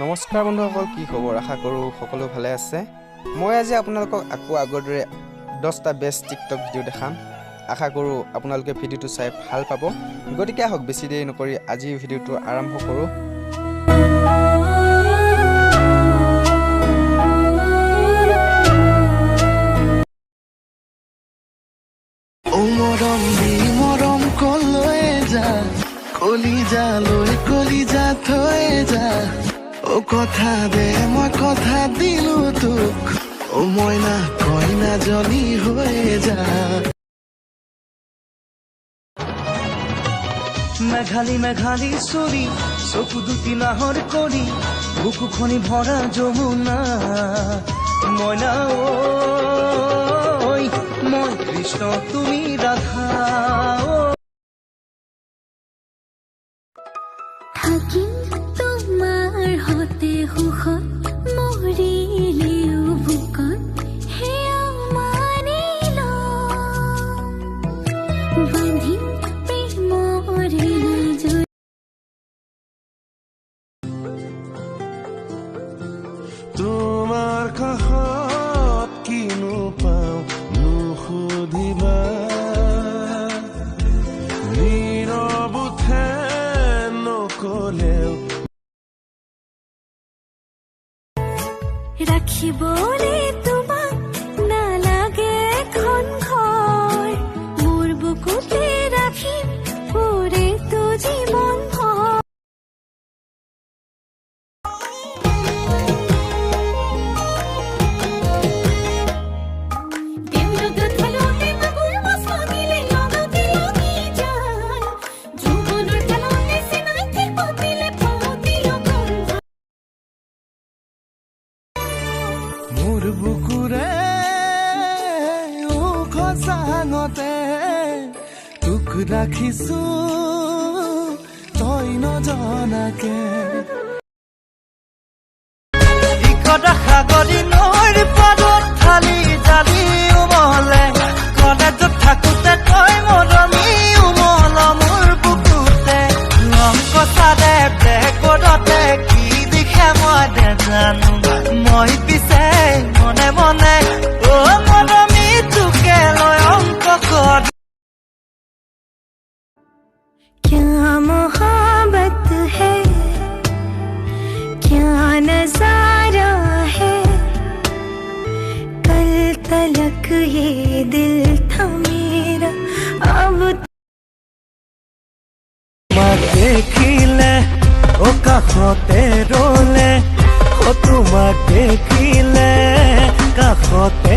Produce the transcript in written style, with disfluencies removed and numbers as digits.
নমস্কাৰ বন্ধুসকল, কি খবৰ? আশা কৰোঁ সকলো ভালে আছে। মই আজি আপোনালোকক আকৌ আগৰ দৰে 10টা বেষ্ট টিকটক ভিডিঅ' দেখাম। আশা কৰোঁ আপোনালোকে ভিডিঅ'টো চাই ভাল পাব। গতিকে আহক বেছি দেৰি নকৰি আজি ভিডিঅ'টো আৰম্ভ কৰোঁ। কলিজা থৈ যা ও কথা দে মই কথা দিলো তোক ও মইনা কইনা জনী হৈ যা মেঘালী চৰি চকু দুটি নাহৰ কৰি বুকুখনি ভৰা যমুনা মইনা ঐ মই কৃষ্ণ তুমি ৰাধা থাকিম তোমাৰ হতে সুখত মৰিলেও বুকত হেয়া মানিল বান্ধিম প্ৰেমৰে নজৰ তোমাৰ কাষত কিনো পাওঁ নুসুধিবা ৰাখিবলে তোমাক নালাগে এখন ঘৰ মোৰ বুকুতে ৰাখিম পুৰেতো জীৱন ভৰ মোৰ বুকুৰে খজাঙতে তোক ৰাখিছো তই নজনাকে ইকটা সাগৰী নৈৰ পাৰত খালি জালি উমলে কলেজত থাকোতে তই মৰমি উমল মোৰ বুকুতে লংক চাৰে ব্লেকবোৰ্ডতে কি দিখে মই নেজানো মই পিছে মনে মনে ও মৰমি তোকে লৈ অংক কৰ क्या मोहब्बत है क्या नजारा है कल तलक ये दिल था मेरा अब দেখিলে ও কাষতে ৰলে ও তোমাক দেখিলে কাষতে